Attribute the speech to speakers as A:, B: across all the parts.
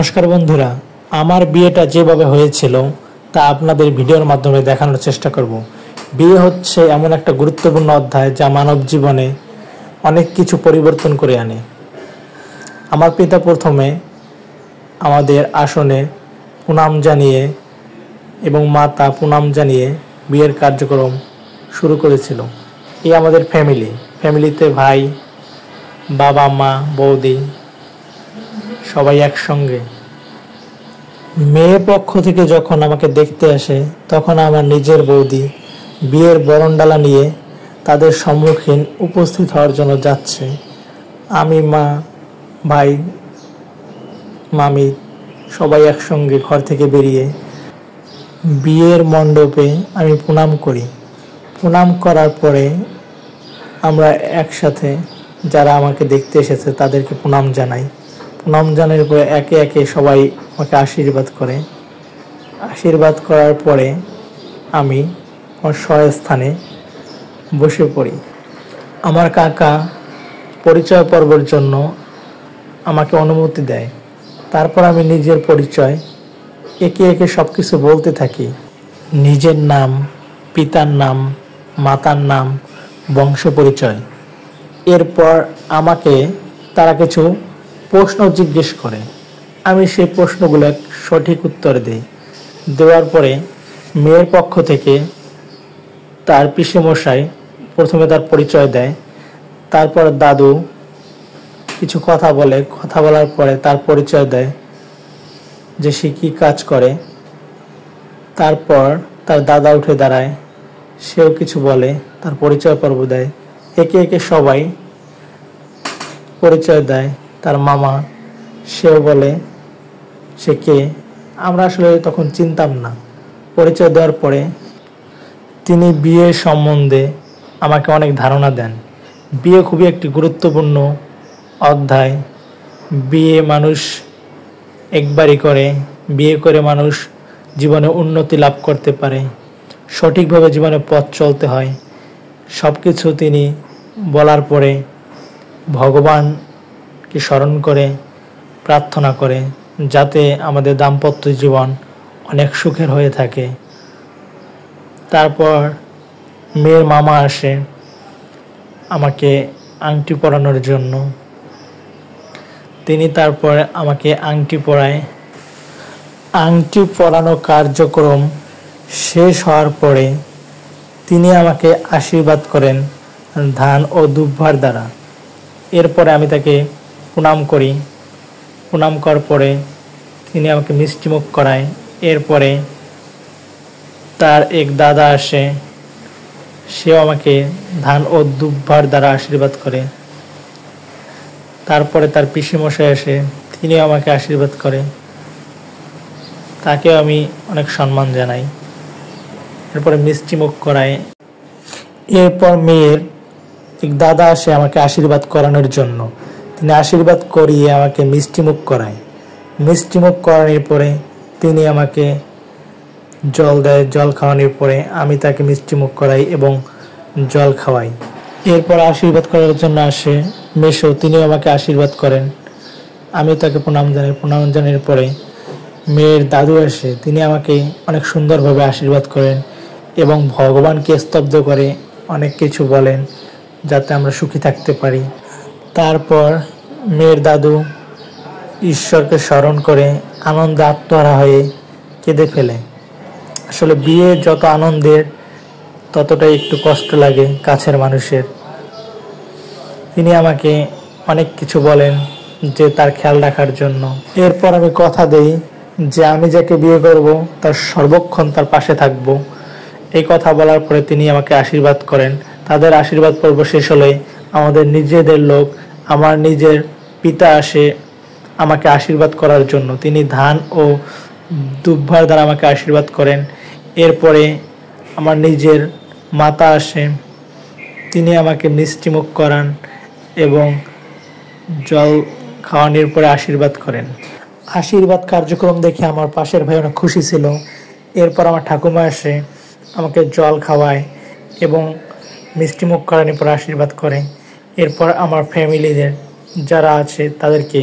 A: নমস্কার বন্ধুরা, আমার বিয়েটা যেভাবে হয়েছিল তা আপনাদের ভিডিওর মাধ্যমে দেখানোর চেষ্টা করব। বিয়ে হচ্ছে এমন একটা গুরুত্বপূর্ণ অধ্যায় যা মানব জীবনে অনেক কিছু পরিবর্তন করে আনে। আমার পিতা প্রথমে আমাদের আসনে প্রণাম জানিয়ে এবং মাতা প্রণাম জানিয়ে বিয়ের কার্যক্রম শুরু করেছিল। এই আমাদের ফ্যামিলিতে ভাই, বাবা, মা, বৌদি সবাই একসঙ্গে। মেয়ে পক্ষ থেকে যখন আমাকে দেখতে আসে তখন আমার নিজের বৌদি বিয়ের বরণডালা নিয়ে তাদের সম্মুখীন উপস্থিত হওয়ার জন্য যাচ্ছে। আমি, মা, ভাই, মামি সবাই একসঙ্গে ঘর থেকে বেরিয়ে বিয়ের মণ্ডপে আমি প্রণাম করি। প্রণাম করার পরে আমরা একসাথে যারা আমাকে দেখতে এসেছে তাদেরকে প্রণাম জানাই। প্রণাম জানার পরে একে একে সবাই আমাকে আশীর্বাদ করে। আশীর্বাদ করার পরে আমি আমার স্বস্থানে বসে পড়ি। আমার কাকা পরিচয় পর্বের জন্য আমাকে অনুমতি দেয়। তারপর আমি নিজের পরিচয় একে একে সব কিছু বলতে থাকি। নিজের নাম, পিতার নাম, মাতার নাম, বংশ পরিচয়। এরপর আমাকে তারা কিছু প্রশ্ন জিজ্ঞেস করে। আমি সেই প্রশ্নগুলো সঠিক উত্তর দিই। দেওয়ার পরে মেয়ের পক্ষ থেকে তার পিসেমশাই প্রথমে তার পরিচয় দেয়। তারপর দাদু কিছু কথা বলে। কথা বলার পরে তার পরিচয় দেয় যে সে কী কাজ করে। তারপর তার দাদা উঠে দাঁড়ায়, সেও কিছু বলে, তার পরিচয় পর্ব দেয়। একে একে সবাই পরিচয় দেয়। তার মামা, সেও বলে সে কে। আমরা আসলে তখন চিনতাম না। পরিচয় দেওয়ার পরে তিনি বিয়ে সম্বন্ধে আমাকে অনেক ধারণা দেন। বিয়ে খুবই একটি গুরুত্বপূর্ণ অধ্যায়। বিয়ে মানুষ একবারই করে। বিয়ে করে মানুষ জীবনে উন্নতি লাভ করতে পারে। সঠিকভাবে জীবনে পথ চলতে হয়। সব কিছু তিনি বলার পরে ভগবানকে স্মরণ করে প্রার্থনা করে যাতে আমাদের দাম্পত্য জীবন অনেক সুখের হয়ে থাকে। তারপর মেয়ের মামা আসে আমাকে আংটি পরানোর জন্য। তিনি তারপর আমাকে আংটি পরায়। আংটি পরানো কার্যক্রম শেষ হওয়ার পরে তিনি আমাকে আশীর্বাদ করেন ধান ও দুব্বার দ্বারা। এরপরে আমি তাকে প্রণাম করি। প্রণাম করার পরে তিনি আমাকে মিষ্টিমুখ করায়। এরপরে তার এক দাদা আসে, সেও আমাকে ধান ও দুব্বার দ্বারা আশীর্বাদ করে। তারপরে তার পিসিমশাই আসে, তিনিও আমাকে আশীর্বাদ করে। তাকেও আমি অনেক সম্মান জানাই। এরপরে মিষ্টিমুখ করায়। এরপর মেয়ের এক দাদা আসে আমাকে আশীর্বাদ করানোর জন্য। তিনি আশীর্বাদ করিয়ে আমাকে মিষ্টিমুখ করায়। মিষ্টিমুখ করানোর পরে তিনি আমাকে জল দেয়। জল খাওয়ানোর পরে আমি তাকে মিষ্টিমুখ করাই এবং জল খাওয়াই। এরপর আশীর্বাদ করার জন্য আসে মেসো, তিনিও আমাকে আশীর্বাদ করেন। আমি তাকে প্রণাম জানাই। প্রণাম জানানোর পরে মেয়ের দাদু আসে, তিনি আমাকে অনেক সুন্দরভাবে আশীর্বাদ করেন এবং ভগবানকে স্তব্ধ করে অনেক কিছু বলেন যাতে আমরা সুখী থাকতে পারি। তারপর মেয়ের দাদু ঈশ্বরকে স্মরণ করে আনন্দে আত্মহারা হয়ে কেঁদে ফেলে। আসলে বিয়ে যত আনন্দের ততটাই একটু কষ্ট লাগে কাছের মানুষের। তিনি আমাকে অনেক কিছু বলেন যে তার খেয়াল রাখার জন্য। এরপর আমি কথা দেই যে আমি যাকে বিয়ে করব তার সর্বক্ষণ তার পাশে থাকব। এই কথা বলার পরে তিনি আমাকে আশীর্বাদ করেন। তাদের আশীর্বাদ পর্ব শেষ হলে আমাদের নিজেদের লোক, আমার নিজের পিতা আসে আমাকে আশীর্বাদ করার জন্য। তিনি ধান ও দুব্বার দ্বারা আমাকে আশীর্বাদ করেন। এরপরে আমার নিজের মাতা আসে, তিনি আমাকে মিষ্টিমুখ করান এবং জল খাওয়ানোর পরে আশীর্বাদ করেন। আশীর্বাদ কার্যক্রম দেখে আমার পাশের ভাই অনেক খুশি ছিল। এরপর আমার ঠাকুমা আসে, আমাকে জল খাওয়ায় এবং মিষ্টিমুখ করানোর পর আশীর্বাদ করে। এরপর আমার ফ্যামিলিদের যারা আছে তাদেরকে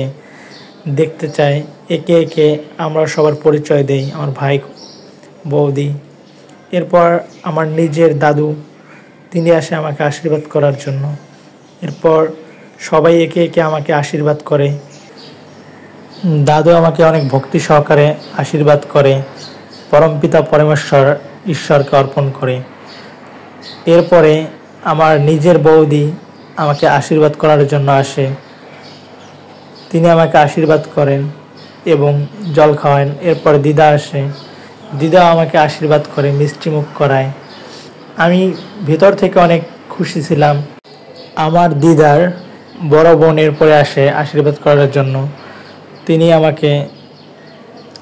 A: দেখতে চায়। একে একে আমরা সবার পরিচয় দেই, আমার ভাই, বৌদি। এরপর আমার নিজের দাদু, তিনি আসে আমাকে আশীর্বাদ করার জন্য। এরপর সবাই একে একে আমাকে আশীর্বাদ করে। দাদু আমাকে অনেক ভক্তি সহকারে আশীর্বাদ করে, পরমপিতা পরমেশ্বর ঈশ্বরকে অর্পণ করে। এরপরে আমার নিজের বৌদি আমাকে আশীর্বাদ করার জন্য আসে। তিনি আমাকে আশীর্বাদ করেন এবং জল খাওয়ান। এরপর দিদা আসে, দিদাও আমাকে আশীর্বাদ করে, মিষ্টিমুখ করায়। আমি ভিতর থেকে অনেক খুশি ছিলাম। আমার দিদার বড় বোন এরপরে আসে আশীর্বাদ করার জন্য। তিনি আমাকে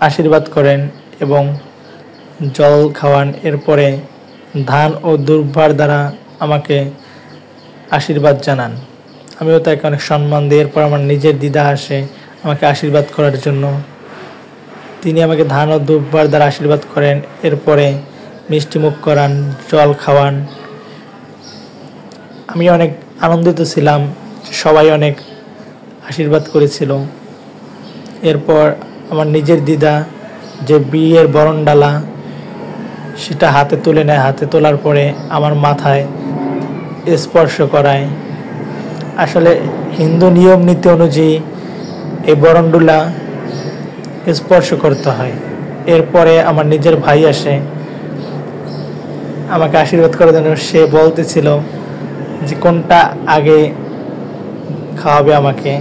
A: আশীর্বাদ করেন এবং জল খাওয়ান। এরপরে ধান ও দুর্বার দ্বারা আমাকে আশীর্বাদ জানান। আমিও তাকে অনেক সম্মান দিই। এরপর আমার নিজের দিদা আসে আমাকে আশীর্বাদ করার জন্য। তিনি আমাকে ধান ও দুর্বার দ্বারা আশীর্বাদ করেন। এরপরে মিষ্টিমুখ করান, জল খাওয়ান। আমি অনেক আনন্দিত ছিলাম, সবাই অনেক আশীর্বাদ করেছিল। এরপর আমার নিজের দিদা যে বিয়ের বরণডালা সেটা হাতে তুলে নেয়। হাতে তোলার পরে আমার মাথায় স্পর্শ করায়। আসলে হিন্দু নিয়ম নীতি অনুযায়ী এই বরণডালা স্পর্শ করতে হয়। এরপরে আমার নিজের ভাই আসে আমাকে আশীর্বাদ করার জন্য। সে বলতেছিল যে কোনটা আগে খাওয়াবে আমাকে।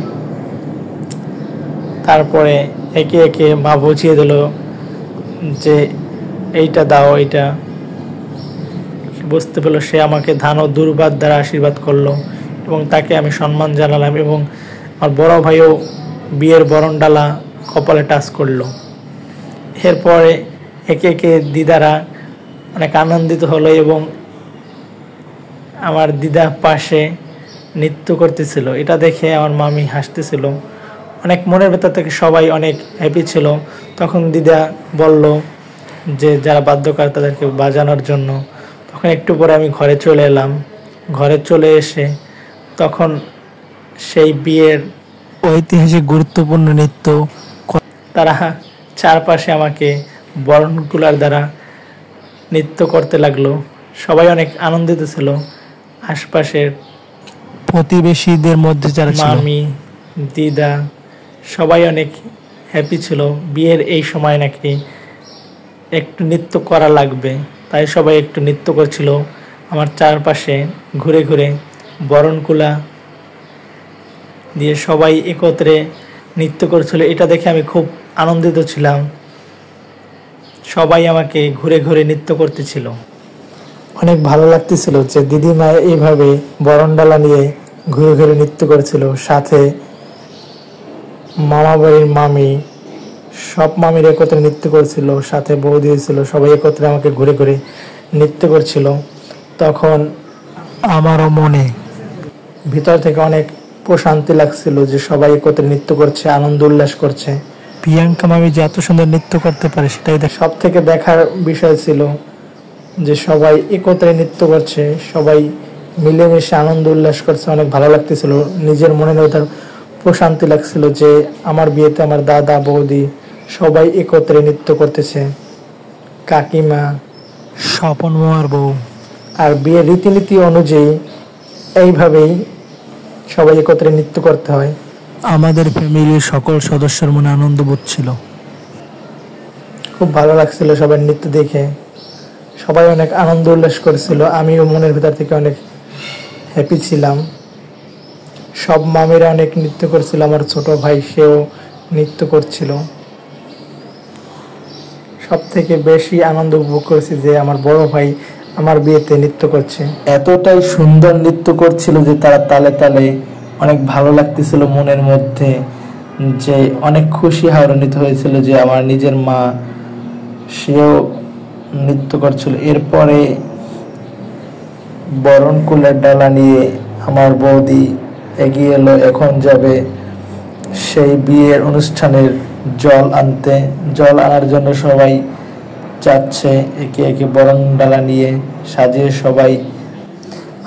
A: তারপরে একে একে মা বুঝিয়ে দিল যে এইটা দাও, এইটা। বুঝতে পারলো, সে আমাকে ধান ও দুর্বার দ্বারা আশীর্বাদ করলো এবং তাকে আমি সম্মান জানালাম এবং আমার বড় ভাইও বিয়ের বরণডালা কপালে টাচ করলো। এরপরে একে একে দিদারা অনেক আনন্দিত হলো এবং আমার দিদা পাশে নৃত্য করতেছিল। এটা দেখে আমার মামি হাসতেছিল। অনেক মনের ভেতর থেকে সবাই অনেক হ্যাপি ছিল। তখন দিদা বলল যে যারা বাদ্যকার তাদেরকে বাজানোর জন্য। তখন একটু পরে আমি ঘরে চলে এলাম। ঘরে চলে এসে তখন সেই বিয়ের ঐতিহাসিক গুরুত্বপূর্ণ নৃত্য তারা চারপাশে আমাকে বরণকুলার দ্বারা নৃত্য করতে লাগলো। সবাই অনেক আনন্দিত ছিল। আশপাশের প্রতিবেশীদের মধ্যে যারা মামি, দিদা সবাই অনেক হ্যাপি ছিল। বিয়ের এই সময় নাকি একটু নৃত্য করা লাগবে, তাই সবাই একটু নৃত্য করছিল। আমার চারপাশে ঘুরে ঘুরে বরণকুলা দিয়ে সবাই একত্রে নৃত্য করছিল। এটা দেখে আমি খুব আনন্দিত ছিলাম। সবাই আমাকে ঘুরে ঘুরে নৃত্য করতেছিল। অনেক ভালো লাগতেছিল যে দিদিমা এইভাবে বরণডালা নিয়ে ঘুরে ঘুরে নৃত্য করেছিল। সাথে মামা বাড়ির মামি, সব মামির একত্রে নৃত্য করছিল। সাথে বৌদি হয়েছিল, সবাই একত্রে আমাকে ঘুরে ঘুরে নৃত্য করছিল। তখন আমারও মনে ভিতর থেকে অনেক প্রশান্তি লাগছিল যে সবাই একত্রে নৃত্য করছে, আনন্দ উল্লাস করছে। প্রিয়াঙ্কা মামি যে এত সুন্দর নৃত্য করতে পারে সেটাই সব থেকে দেখার বিষয় ছিল যে সবাই একত্রে নৃত্য করছে, সবাই মিলেমিশে আনন্দ উল্লাস করছে। অনেক ভালো লাগতেছিল। নিজের মনের ভেতর প্রশান্তি লাগছিল যে আমার বিয়েতে আমার দাদা, বৌদি সবাই একত্রে নৃত্য করতেছে। কাকিমা, স্বপন মামার বউ। আর বিয়ের রীতিনীতি অনুযায়ী এইভাবেই সবাই একত্রে নৃত্য করতে হয়। আমাদের ফ্যামিলির সকল সদস্যের মনে আনন্দ বোধ ছিল। খুব ভালো লাগছিল সবার নৃত্য দেখে। সবাই অনেক আনন্দ উল্লাস করছিল। আমিও মনের ভেতর থেকে অনেক হ্যাপি ছিলাম। সব মামিরা অনেক নৃত্য করছিল। আমার ছোট ভাই সেও নৃত্য করছিল। সব থেকে বেশি আনন্দ উপভোগ করেছি যে আমার বড় ভাই আমার বিয়েতে নৃত্য করছে। এতটাই সুন্দর নৃত্য করছিল যে তারা তালে তালে অনেক ভালো লাগতেছিল মনের মধ্যে, যে অনেক খুশি হারান্বিত হয়েছিল যে আমার নিজের মা সেও নৃত্য করছিল। এরপরে বরণকুলের ডালা নিয়ে আমার বৌদি এগিয়ে এলো। এখন যাবে সেই বিয়ের অনুষ্ঠানের জল আনতে। জল আনার জন্য সবাই যাচ্ছে একে একে বরণ ডালা নিয়ে সাজিয়ে। সবাই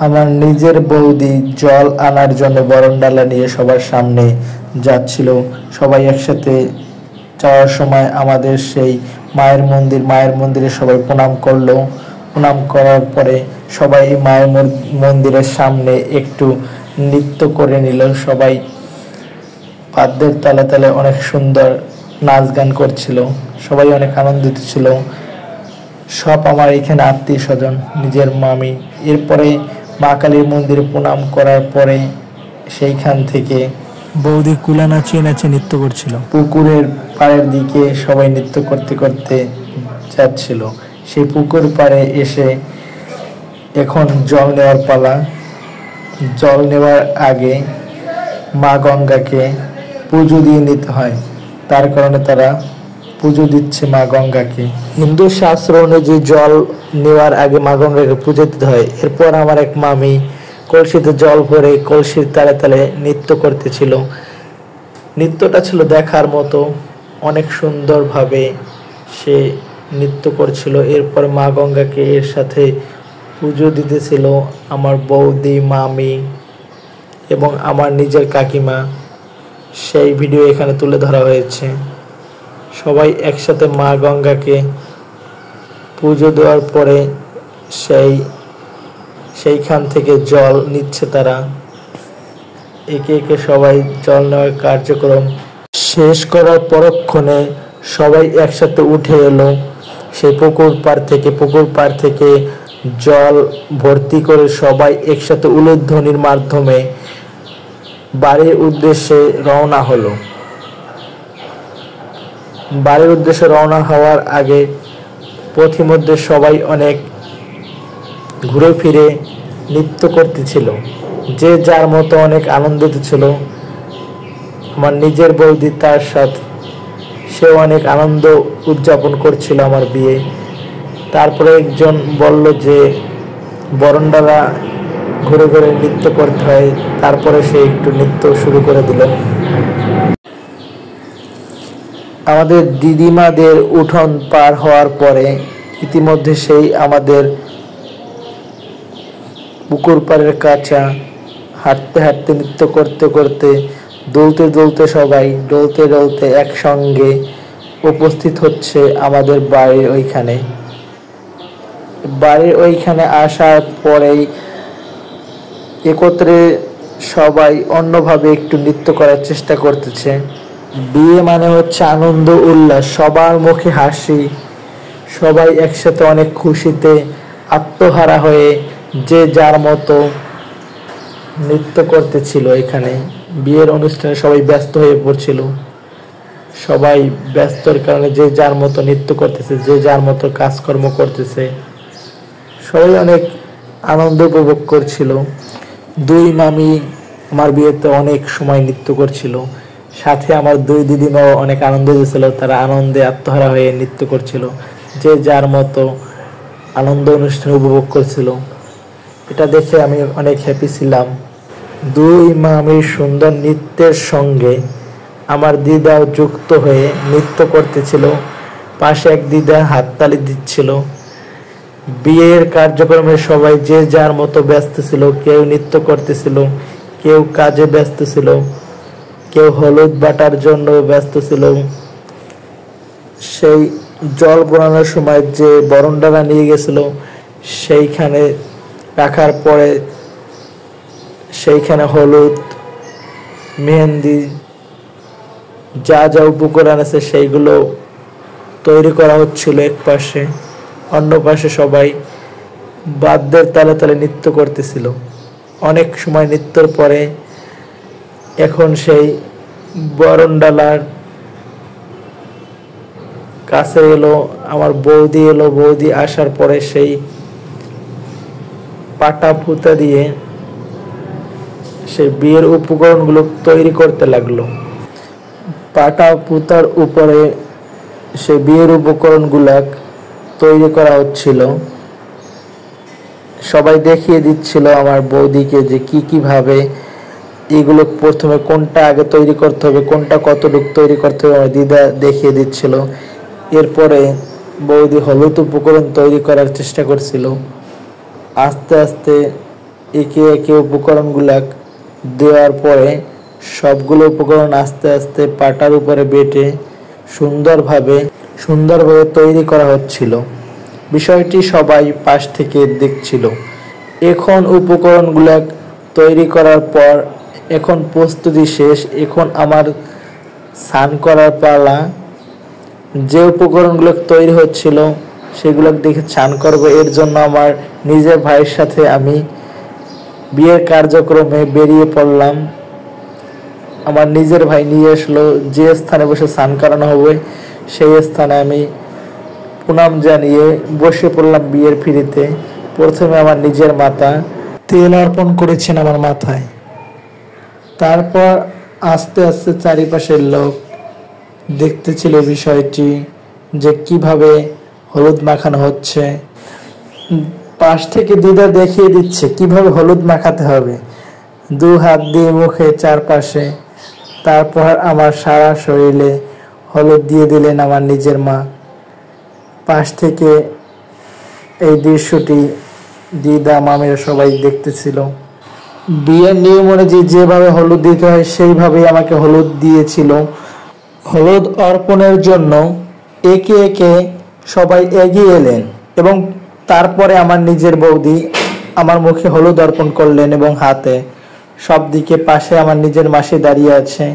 A: আমার নিজের বৌদি জল আনার জন্য বরণ ডালা নিয়ে সবার সামনে যাচ্ছিল। সবাই একসাথে যাওয়ার সময় আমাদের সেই মায়ের মন্দিরে সবাই প্রণাম করলো। প্রণাম করার পরে সবাই মায়ের মন্দিরের সামনে একটু নৃত্য করে নিল। সবাই বাদ্যের তালে তালে অনেক সুন্দর নাচ গান করছিল। সবাই অনেক আনন্দিত ছিল। সব আমার এখানে আত্মীয় স্বজন, নিজের মামি। এরপরে মা কালীর মন্দিরে প্রণাম করার পরে সেইখান থেকে বৌদি কুলা নাচিয়ে নাচিয়ে নৃত্য করছিল। পুকুরের পাড়ের দিকে সবাই নৃত্য করতে করতে যাচ্ছিল। সেই পুকুর পাড়ে এসে এখন জল নেওয়ার পালা। জল নেওয়ার আগে মা গঙ্গাকে পুজো দিয়ে নিতে হয়, তার কারণে তারা পুজো দিচ্ছে মা গঙ্গাকে। হিন্দু শাস্ত্র অনুযায়ী জল নেওয়ার আগে মা গঙ্গাকে পুজো দিতে হয়। এরপর আমার এক মামি কলসিতে জল ভরে কলসির তালে তালে নৃত্য করতেছিল। নৃত্যটা ছিল দেখার মতো, অনেক সুন্দরভাবে সে নৃত্য করছিল। এরপর মা গঙ্গাকে এর সাথে পুজো দিতেছিল আমার বৌদি, মামি এবং আমার নিজের কাকিমা। সেই ভিডিও এখানে তুলে ধরা হয়েছে। সবাই একসাথে মা গঙ্গাকে পুজো দেওয়ার পরে সেইখান থেকে জল নিচ্ছে তারা। একে একে সবাই জল নেওয়ার কার্যক্রম শেষ করার পরক্ষণে সবাই একসাথে উঠে এলো সেই পুকুর পাড় থেকে জল ভর্তি করে সবাই একসাথে উলুধ্বনির মাধ্যমে বাড়ির উদ্দেশ্যে রওনা হলো। বাড়ির উদ্দেশ্যে রওনা হওয়ার আগে পথিমধ্যে সবাই অনেক ঘুরে ফিরে নৃত্য করতেছিল। যে যার মতো অনেক আনন্দিত ছিল। আমার নিজের বৌদি তার সাথে সে অনেক আনন্দ উদযাপন করছিল আমার বিয়ে। তারপরে একজন বলল যে বরণডালা ঘুরে ঘুরে নৃত্য করতে হয়। তারপরে সে একটু নৃত্য শুরু করে দিল। আমাদের দিদিমাদের উঠোন পার হওয়ার পরে ইতিমধ্যে সেই আমাদের পুকুর পাড়ের কাছা হাঁটতে হাঁটতে নৃত্য করতে করতে দোলতে দোলতে একসঙ্গে উপস্থিত হচ্ছে আমাদের বাড়ির ওইখানে আসার পরেই একত্রে সবাই অন্যভাবে একটু নৃত্য করার চেষ্টা করতেছে। বিয়ে মানে হচ্ছে আনন্দ উল্লাস, সবার মুখে হাসি, সবাই একসাথে অনেক খুশিতে আত্মহারা হয়ে যে যার মতো নৃত্য করতেছিল। এখানে বিয়ের অনুষ্ঠানে সবাই ব্যস্ত হয়ে পড়ছিল। সবাই ব্যস্তর কারণে যে যার মতো নৃত্য করতেছে, যে যার মতো কাজকর্ম করতেছে। সবাই অনেক আনন্দ উপভোগ করছিল। দুই মামি আমার বিয়েতে অনেক সময় নৃত্য করছিল। সাথে আমার দুই দিদিমাও অনেক আনন্দ দিয়েছিল। তারা আনন্দে আত্মহারা হয়ে নৃত্য করছিল। যে যার মতো আনন্দ অনুষ্ঠান উপভোগ করছিল। এটা দেখে আমি অনেক হ্যাপি ছিলাম। দুই মামির সুন্দর নৃত্যের সঙ্গে আমার দিদাও যুক্ত হয়ে নৃত্য করতেছিল। পাশে এক দিদা হাততালি দিচ্ছিল। বিয়ের কার্যক্রমে সবাই যে যার মতো ব্যস্ত ছিল। কেউ নৃত্য করতেছিল, কেউ কাজে ব্যস্ত ছিল, কেউ হলুদ বাটার জন্য ব্যস্ত ছিল। সেই জল বোনানোর সময় যে বরণডালা নিয়ে গেছিল সেইখানে রাখার পরে সেইখানে হলুদ, মেহেন্দি, যা যা উপকরণ আছে সেইগুলো তৈরি করা হচ্ছিল এক পাশে। অন্য পাশে সবাই বাদ্যের তালে তালে নৃত্য করতেছিল। অনেক সময় নৃত্যর পরে এখন সেই বরণডালার কাছে এলো আমার বৌদি। বৌদি আসার পরে সেই পাটা পুঁতা দিয়ে সেই বিয়ের উপকরণগুলো তৈরি করতে লাগলো। পাটা পুঁতার উপরে সেই বিয়ের উপকরণগুলা তৈরি করা হচ্ছিল। সবাই দেখিয়ে দিচ্ছিল আমার বৌদিকে যে কিভাবে এগুলো প্রথমে কোনটা আগে তৈরি করতে হবে, কোনটা কতটুকু তৈরি করতে হবে, আমার দিদা দেখিয়ে দিচ্ছিল। এরপরে বৌদি হলুদ উপকরণ তৈরি করার চেষ্টা করছিল। আস্তে আস্তে একে একে উপকরণগুলা দেওয়ার পরে সবগুলো উপকরণ আস্তে আস্তে পাটার উপরে বেটে সুন্দরভাবে তৈরি করা হচ্ছিল। বিষয়টি সবাই পাশ থেকে দেখছিল। এখন উপকরণগুলো তৈরি করার পর এখন প্রস্তুতি শেষ। এখন আমার স্নান করার পালা। যে উপকরণগুলো তৈরি হচ্ছিল সেগুলো দেখে স্নান করব, এর জন্য আমার নিজের ভাইয়ের সাথে আমি বিয়ের কার্যক্রমে বেরিয়ে পড়লাম। আমার নিজের ভাই নিয়ে আসলো যে স্থানে বসে স্নান করানো হবে, সেই স্থানে আমি প্রণাম জানিয়ে বসে পড়লাম বিয়ের পিঁড়িতে। প্রথমে আমার নিজের মাতা তেল অর্পণ করেছেন আমার মাথায়। তারপর আস্তে আস্তে চারিপাশের লোক দেখতেছিল বিষয়টি, যে কিভাবে হলুদ মাখানো হচ্ছে। পাশ থেকে দিদা দেখিয়ে দিচ্ছে কিভাবে হলুদ মাখাতে হবে, 2 হাত দিয়ে মুখে চারপাশে। তারপর আমার সারা শরীরে হলুদ দিয়ে দিলেন আমার নিজের মা। পাশ থেকে এই দৃশ্যটি দিদা মামিরা সবাই দেখতেছিল। বিয়ের নিয়ম অনুযায়ী যেভাবে হলুদ দিতে হয় সেইভাবেই আমাকে হলুদ দিয়েছিল। হলুদ অর্পণের জন্য একে একে সবাই এগিয়ে এলেন এবং তারপরে আমার নিজের বৌদি আমার মুখে হলুদ অর্পণ করলেন এবং হাতে। সব দিকে পাশে আমার নিজের মাসি দাঁড়িয়ে আছে।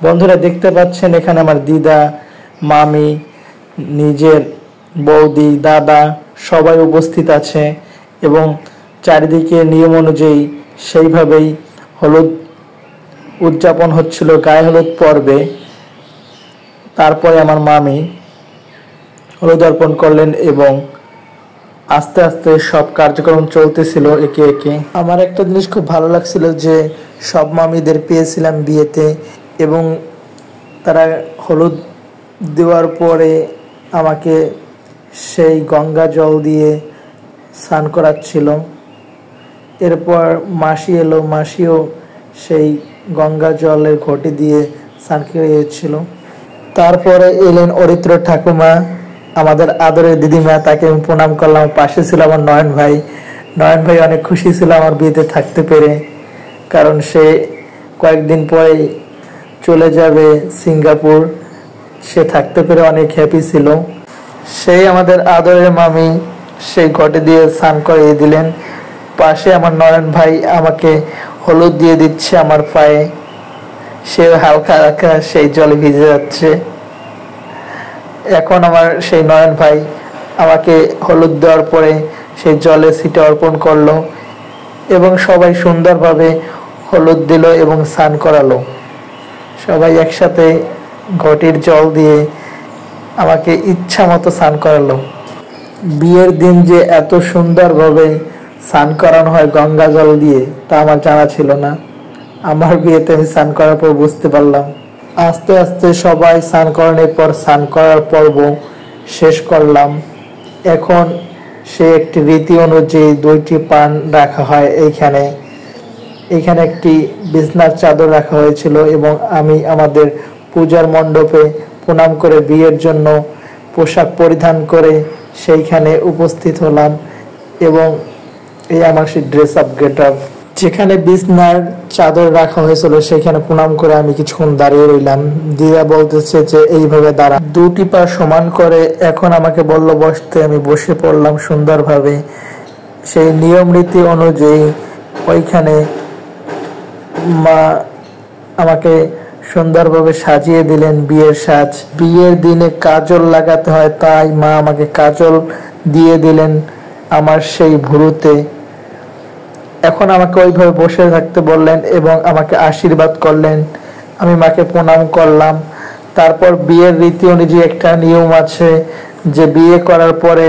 A: বন্ধুরা দেখতে পাচ্ছেন এখানে আমার দিদা, মামি, নিজের বৌদি, দাদা সবাই উপস্থিত আছে এবং চারিদিকে নিয়ম অনুযায়ী সেইভাবেই হলুদ উদযাপন হচ্ছিল গায়ে হলুদ পর্বে। তারপরে আমার মামি হলুদ অর্পণ করলেন এবং আস্তে আস্তে সব কার্যক্রম চলতেছিল একে একে। আমার একটা জিনিস খুব ভালো লাগছিল যে সব মামিদের পেয়েছিলাম বিয়েতে এবং তারা হলুদ দেওয়ার পরে আমাকে সেই গঙ্গা জল দিয়ে স্নান করাচ্ছিল। এরপর মাসি এলো, মাসিও সেই গঙ্গা জলের ঘটি দিয়ে স্নান করিয়েছিল। তারপরে এলেন অরিত্র ঠাকুমা, আমাদের আদরের দিদিমা, তাকে আমি প্রণাম করলাম। পাশে ছিল আমার নয়ন ভাই। নয়ন ভাই অনেক খুশি ছিল আমার বিয়েতে থাকতে পেরে, কারণ সে কয়েকদিন পরে চলে যাবে সিঙ্গাপুর। সে থাকতে পেরে অনেক হ্যাপি ছিল। সেই আমাদের আদরের মামি সেই ঘটে দিয়ে স্নান করিয়ে দিলেন। পাশে আমার নয়ন ভাই আমাকে হলুদ দিয়ে দিচ্ছে আমার পায়ে। সে হালকা হালকা সেই জলে ভিজে যাচ্ছে। এখন আমার সেই নয়ন ভাই আমাকে হলুদ দেওয়ার পরে সেই জলে ছিটে অর্পণ করলো এবং সবাই সুন্দরভাবে হলুদ দিল এবং স্নান করালো। সবাই একসাথে ঘটির জল দিয়ে আমাকে ইচ্ছা মতো স্নান করালো। বিয়ের দিন যে এত সুন্দরভাবে স্নান করানো হয় গঙ্গা জল দিয়ে তা আমার জানা ছিল না। আমার বিয়েতে আমি স্নান করার পর বুঝতে পারলাম। আস্তে আস্তে সবাই স্নান করানোর পর স্নান করার পর্ব শেষ করলাম। এখন সে একটি রীতি অনুযায়ী 2টি পান রাখা হয়। এইখানে একটি বিছনার চাদর রাখা হয়েছিল এবং আমি আমাদের পূজার মণ্ডপে প্রণাম করে বিয়ের জন্য পোশাক পরিধান করে সেইখানে উপস্থিত হলাম এবং এই আমার সেই ড্রেস আপ গেট আপ। যেখানে বিছনার চাদর রাখা হয়েছিল সেখানে প্রণাম করে আমি কিছুক্ষণ দাঁড়িয়ে রইলাম। দিদা বলতেছে যে এইভাবে দাঁড়া, 2টি পা সমান করে। এখন আমাকে বলল বসতে, আমি বসে পড়লাম সুন্দরভাবে। সেই নিয়ম রীতি অনুযায়ী ওইখানে মা আমাকে সুন্দরভাবে সাজিয়ে দিলেন বিয়ের সাজ। বিয়ের দিনে কাজল লাগাতে হয়, তাই মা আমাকে কাজল দিয়ে দিলেন আমার সেই ভুরুতে। এখন আমাকে ওইভাবে বসে থাকতে বললেন এবং আমাকে আশীর্বাদ করলেন। আমি মাকে প্রণাম করলাম। তারপর বিয়ের রীতি অনুযায়ী একটা নিয়ম আছে যে বিয়ে করার পরে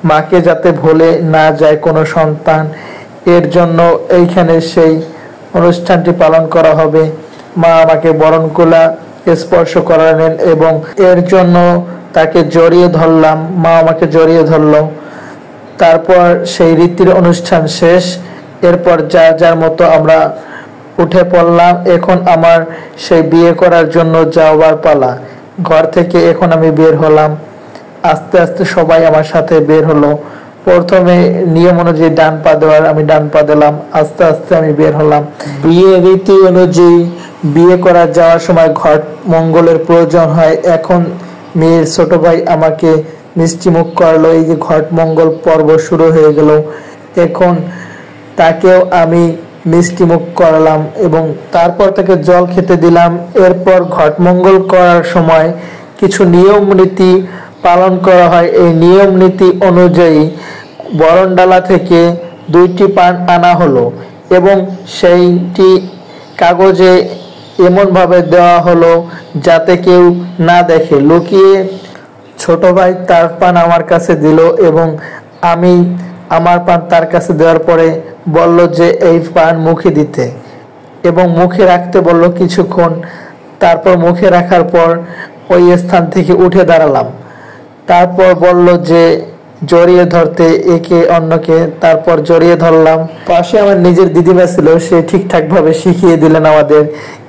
A: মাকে যাতে ভুলে না যায় কোনো সন্তান, এর জন্য এইখানে সেই অনুষ্ঠানটি পালন করা হবে। মা আমাকে বরণকুলা স্পর্শ করালেন এবং এর জন্য তাকে জড়িয়ে ধরলাম। মা আমাকে জড়িয়ে ধরলো। তারপর সেই রীতির অনুষ্ঠান শেষ। এরপর যার যার মতো আমরা উঠে পড়লাম। এখন আমার সেই বিয়ে করার জন্য যাওয়ার পালা। ঘর থেকে এখন আমি বের হলাম। আস্তে আস্তে সবাই আমার সাথে বের হলো। প্রথমে নিয়ম অনুযায়ী ডান পা দেওয়ার, আমি ডান পা দিলাম। আস্তে আস্তে আমি বের হলাম। বিয়ে রীতি অনুযায়ী বিয়ে করা যাওয়ার সময় ঘট মঙ্গলের প্রয়োজন হয়। এখন মেয়ের ছোট ভাই আমাকে মিষ্টি মুখ করলো। এই যে ঘট মঙ্গল পর্ব শুরু হয়ে গেল। এখন তাকেও আমি মিষ্টি মুখ করালাম এবং তারপর তাকে জল খেতে দিলাম। এরপর ঘট মঙ্গল করার সময় কিছু নিয়ম নীতি পালন করা হয়। এই নিয়ম নীতি অনুযায়ী বরণডালা থেকে 2টি পান আনা হলো এবং সেইটি কাগজে এমনভাবে দেওয়া হলো যাতে কেউ না দেখে। লুকিয়ে ছোট ভাই তার পান আমার কাছে দিল এবং আমি আমার পান তার কাছে দেওয়ার পরে বলল যে এই পান মুখে দিতে এবং মুখে রাখতে বলল কিছুক্ষণ। তারপর মুখে রাখার পর ওই স্থান থেকে উঠে দাঁড়ালাম। তারপর বলল যে জড়িয়ে ধরতে একে অন্যকে। তারপর জড়িয়ে ধরলাম। পাশে আমার নিজের দিদিমা ছিল, সে ঠিকঠাক ভাবে শিখিয়ে দিলেন আমাদের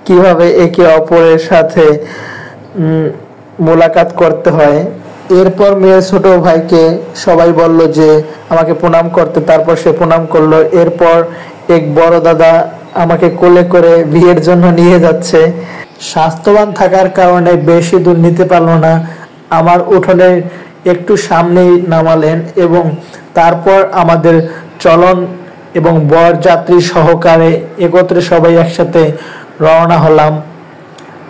A: কিভাবে একে অপরের সাথে মোলাকাত করতে হয়। এরপর মেয়ের ছোট ভাইকে সবাই বলল যে আমাকে প্রণাম করতে, তারপর সে প্রণাম করলো। এরপর এক বড় দাদা আমাকে কোলে করে বিয়ের জন্য নিয়ে যাচ্ছে। স্বাস্থ্যবান থাকার কারণে বেশি দূর নিতে পারলো না, আমার উঠোনের একটু সামনেই নামালেন এবং তারপর আমাদের চলন এবং বরযাত্রী সহকারে একত্রে সবাই একসাথে রওনা হলাম।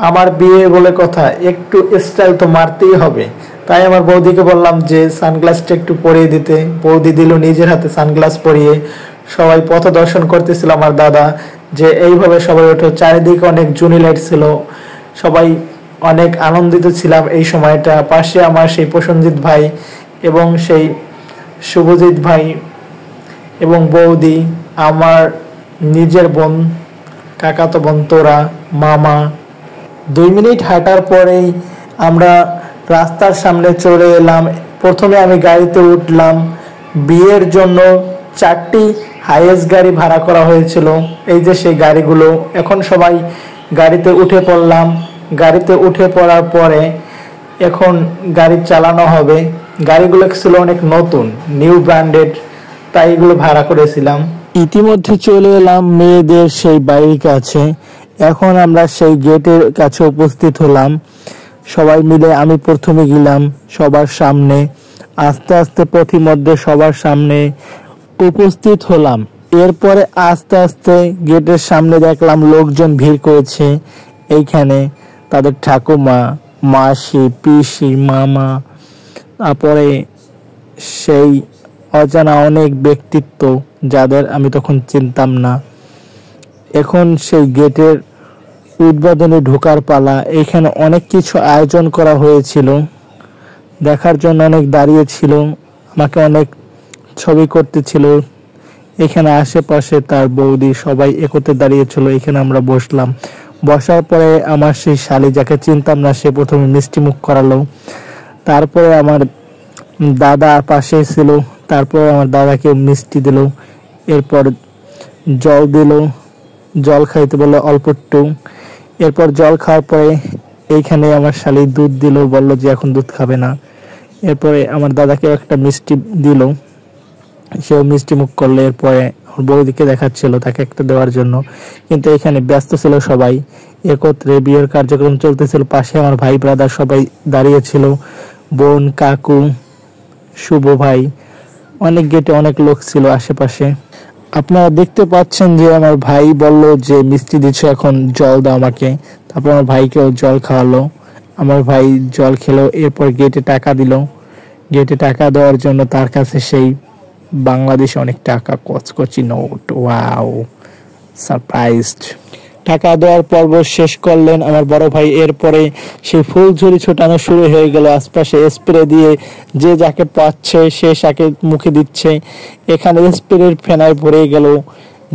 A: আমার বিয়ে বলে কথা, একটু স্টাইল তো মারতেই হবে। তাই আমার বৌদিকে বললাম যে সানগ্লাসটা একটু পরিয়ে দিতে। বৌদি দিল নিজের হাতে সানগ্লাস পরিয়ে। সবাই পথ দর্শন করতেছিল আমার দাদা যে এইভাবে সবাই ওঠে। চারিদিকে অনেক জুনি লাইট ছিল, সবাই অনেক আনন্দিত ছিলাম এই সময়টা। পাশে আমার সেই প্রসেনজিৎ ভাই এবং সেই শুভজিৎ ভাই এবং বৌদি, আমার নিজের বোন, কাকাতো বোন তোরা, মামা। 2 মিনিট হাঁটার পরেই আমরা রাস্তার সামনে চলে এলাম। প্রথমে আমি গাড়িতে উঠলাম। বিয়ের জন্য 4টি হাইয়েস্ট গাড়ি ভাড়া করা হয়েছিল। এই যে সেই গাড়িগুলো। এখন সবাই গাড়িতে উঠে পড়লাম। গাড়িতে উঠে পড়ার পরে এখন গাড়ি চালানো হবে। গাড়িগুলো ছিল অনেক নতুন, নিউ ব্র্যান্ডেড, তাই এগুলো ভাড়া করেছিলাম। ইতিমধ্যে চলে এলাম মেয়েদের সেই বাড়ির কাছে। এখন আমরা সেই গেটের কাছে উপস্থিত হলাম। সবাই মিলে আমি প্রথমে গেলাম সবার সামনে। আস্তে আস্তে পথিমধ্যে সবার সামনে উপস্থিত হলাম। এরপরে আস্তে আস্তে গেটের সামনে দেখলাম লোকজন ভিড় করেছে। এইখানে তাদের ঠাকুমা, মাসি, পিসি, মামা, তারপরে সেই অজানা অনেক ব্যক্তিত্ব যাদের আমি তখন চিনতাম না। এখন সেই গেটের উদ্বোধনে ঢোকার পালা। এখানে অনেক কিছু আয়োজন করা হয়েছিল, দেখার জন্য অনেক দাঁড়িয়ে ছিল, আমাকে অনেক ছবি করতেছিল। এখানে আশেপাশে তার বৌদি সবাই একত্রে দাঁড়িয়েছিল। এখানে আমরা বসলাম। বসার পরে আমার সেই শালি, যাকে চিনতাম না, সে প্রথমে মিষ্টি মুখ করালো। তারপরে আমার দাদা পাশে ছিল, তারপরে আমার দাদাকে মিষ্টি দিল। এরপর জল দিল, জল খাইতে বললো অল্প একটু। এরপর জল খাওয়ার পরে এইখানে আমার শালি দুধ দিল, বলল যে এখন দুধ খাবে না। এরপরে আমার দাদাকে একটা মিষ্টি দিল, সেও মিষ্টি মুখ করলো। এরপরে আমার বৌদিকে দেখাচ্ছিল তাকে একটা দেওয়ার জন্য, কিন্তু এখানে ব্যস্ত ছিল সবাই। একত্রে বিয়ের কার্যক্রম চলতেছিল। পাশে আমার ভাই ব্রাদার সবাই দাঁড়িয়ে ছিল, বোন, কাকু, শুভ ভাই, অনেক গেটে অনেক লোক ছিল আশেপাশে। আপনারা দেখতে পাচ্ছেন যে আমার ভাই বলল যে মিষ্টি দিচ্ছ, এখন জল দাও আমাকে। তারপর আমার ভাইকেও জল খাওয়ালো। আমার ভাই জল খেলো। এরপর গেটে টাকা দিল। গেটে টাকা দেওয়ার জন্য তার কাছে সেই বাংলাদেশে অনেক টাকা, কচকচি নোট। Wow, surprised. টাকা দেওয়ার পর্ব শেষ করলেন আমার বড় ভাই। এরপরে সেই ফুলঝুরি ছোটানো শুরু হয়ে গেল। আশপাশে স্প্রে দিয়ে যে যাকে পাচ্ছে সে তাকে মুখে দিচ্ছে। এখানে স্প্রের ফেনায় ভরে গেল,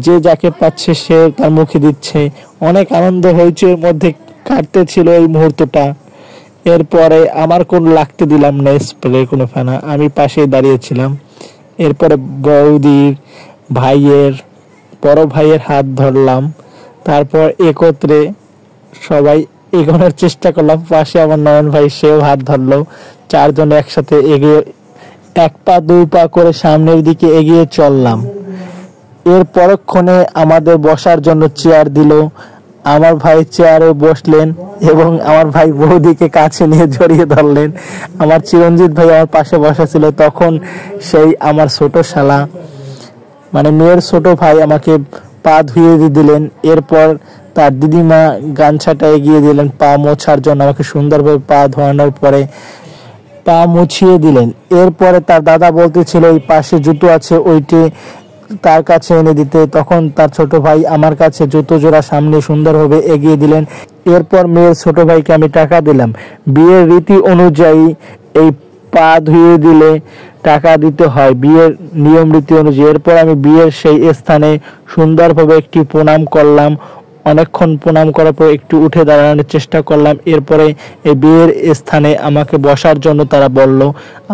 A: যে যাকে পাচ্ছে সে তার মুখে দিচ্ছে। অনেক আনন্দ হয়েছে এর মধ্যে কাটতে ছিল এই মুহূর্তটা। এরপরে আমার কোনো লাগতে দিলাম না স্প্রের কোনো ফেনা, আমি পাশেই দাঁড়িয়েছিলাম। এরপরে বৌদির, ভাইয়ের, বড় ভাইয়ের হাত ধরলাম। তারপর একত্রে সবাই এগোনোর চেষ্টা করলাম। পাশে আমার নয়ন ভাই, সেও হাত ধরলো। 4 জন একসাথে এগিয়ে 1 পা 2 পা করে সামনের দিকে এগিয়ে চললাম। এর পরক্ষণে আমাদের বসার জন্য চেয়ার দিল। আমার ভাই চেয়ারে বসলেন এবং আমার ভাই বৌদিকে কাছে নিয়ে জড়িয়ে ধরলেন। আমার চিরঞ্জিত ভাই আমার পাশে বসা ছিল। তখন সেই আমার ছোট শালা মানে মেয়ের ছোট ভাই আমাকে পা ধুয়ে দিলেন। এরপর তার দিদিমা গামছাটা এগিয়ে দিলেন পা মোছার জন্য। আমাকে সুন্দরভাবে পা ধোয়ানোর পরে পা মুছিয়ে দিলেন। এরপরে তার দাদা বলতেছিল ওই পাশে জুতো আছে, ওইটি তার কাছে এনে দিতে। তখন তার ছোট ভাই আমার কাছে জুতো জোড়া সামনে সুন্দরভাবে এগিয়ে দিলেন। এরপর মেয়ের ছোট ভাইকে আমি টাকা দিলাম। বিয়ের রীতি অনুযায়ী এই পা ধুয়ে দিলে টাকা দিতে হয়, বিয়ের নিয়ম রীতি অনুযায়ী। এরপর আমি বিয়ের সেই স্থানে সুন্দরভাবে একটি প্রণাম করলাম। অনেকক্ষণ প্রণাম করার পর একটু উঠে দাঁড়ানোর চেষ্টা করলাম। এরপরে এই বিয়ের স্থানে আমাকে বসার জন্য তারা বলল,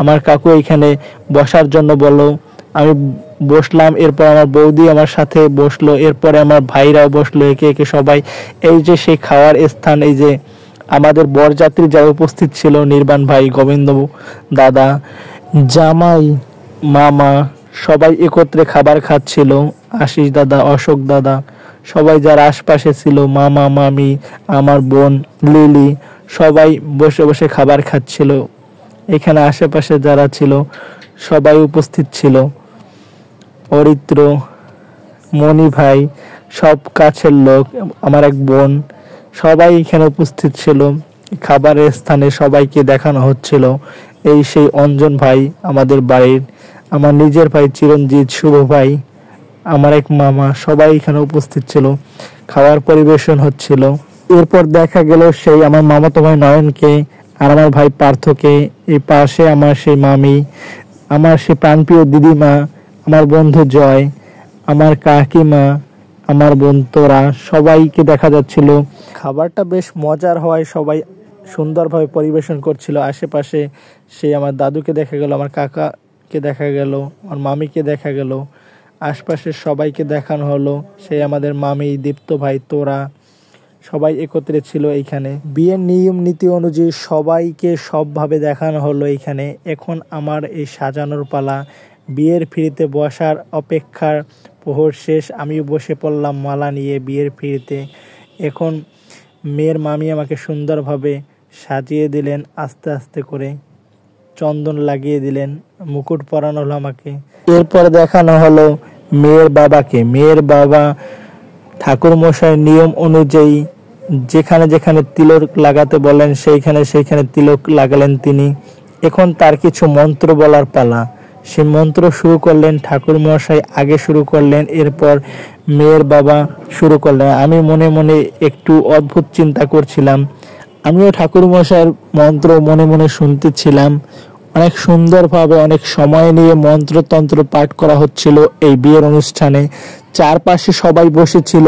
A: আমার কাকু এখানে বসার জন্য বলল। আমি বসলাম। এরপর আমার বৌদি আমার সাথে বসলো। এরপরে আমার ভাইরাও বসলো একে একে সবাই। এই যে সেই খাওয়ার স্থান, এই যে আমাদের বরযাত্রী যারা উপস্থিত ছিল, নির্বাণ ভাই, গোবিন্দ দাদা, জামাই, মামা, সবাই একত্রে খাবার খাচ্ছিল। আশিস দাদা, অশোক দাদা, সবাই যারা আশপাশে ছিল, মামা, মামি, আমার বোন লিলি, সবাই বসে বসে খাবার খাচ্ছিল। এখানে আশেপাশে যারা ছিল সবাই উপস্থিত ছিল। অরিত্র, মণি ভাই, সব কাছের লোক, আমার এক বোন, সবাই এখানে উপস্থিত ছিল। খাবারের স্থানে সবাইকে দেখানো হচ্ছিল এই সেই অঞ্জন ভাই আমাদের বাড়ির, আমার নিজের ভাই চিরঞ্জিত, শুভ ভাই, আমার এক মামা, সবাই এখানে উপস্থিত ছিল। খাবার পরিবেশন হচ্ছিল। এরপর দেখা গেল সেই আমার মামাতো ভাই নয়নকে আর আমার ভাই পার্থকে। এই পাশে আমার সেই মামি, আমার সেই প্রাণপ্রিয় দিদিমা, আমার বন্ধু জয়, আমার কাকিমা, আমার বোন তোরা, সবাইকে দেখা যাচ্ছিল। খাবারটা বেশ মজার হওয়ায় সবাই সুন্দরভাবে পরিবেশন করছিল। আশেপাশে সেই আমার দাদুকে দেখা গেল, আমার কাকাকে দেখা গেল, আমার মামিকে দেখা গেল, আশপাশের সবাইকে দেখানো হলো। সেই আমাদের মামি, দীপ্ত ভাই, তোরা, সবাই একত্রে ছিল এইখানে। বিয়ের নিয়ম নীতি অনুযায়ী সবাইকে সবভাবে দেখানো হলো এইখানে। এখন আমার এই সাজানোর পালা। বিয়ের ফিরিতে বসার অপেক্ষার প্রহর শেষ। আমিও বসে পড়লাম মালা নিয়ে বিয়ের ফিরিতে। এখন মেয়ের মামি আমাকে সুন্দরভাবে সাজিয়ে দিলেন, আস্তে আস্তে করে চন্দন লাগিয়ে দিলেন, মুকুট পরানো হলো আমাকে। এরপর দেখানো হলো মেয়ের বাবাকে। মেয়ের বাবা ঠাকুর মশাইয়ের নিয়ম অনুযায়ী যেখানে যেখানে তিলক লাগাতে বলেন সেইখানে সেইখানে তিলক লাগালেন তিনি। এখন তার কিছু মন্ত্র বলার পালা। সে মন্ত্র শুরু করলেন, ঠাকুর মশাই আগে শুরু করলেন, এরপর মেয়ের বাবা শুরু করলেন। আমি মনে মনে একটু অদ্ভুত চিন্তা করছিলাম। আমিও ঠাকুর মশাইয়ের মন্ত্র মনে মনে শুনতেছিলাম। অনেক সুন্দরভাবে অনেক সময় নিয়ে মন্ত্রতন্ত্র পাঠ করা হচ্ছিল এই বিয়ের অনুষ্ঠানে। চারপাশে সবাই বসেছিল।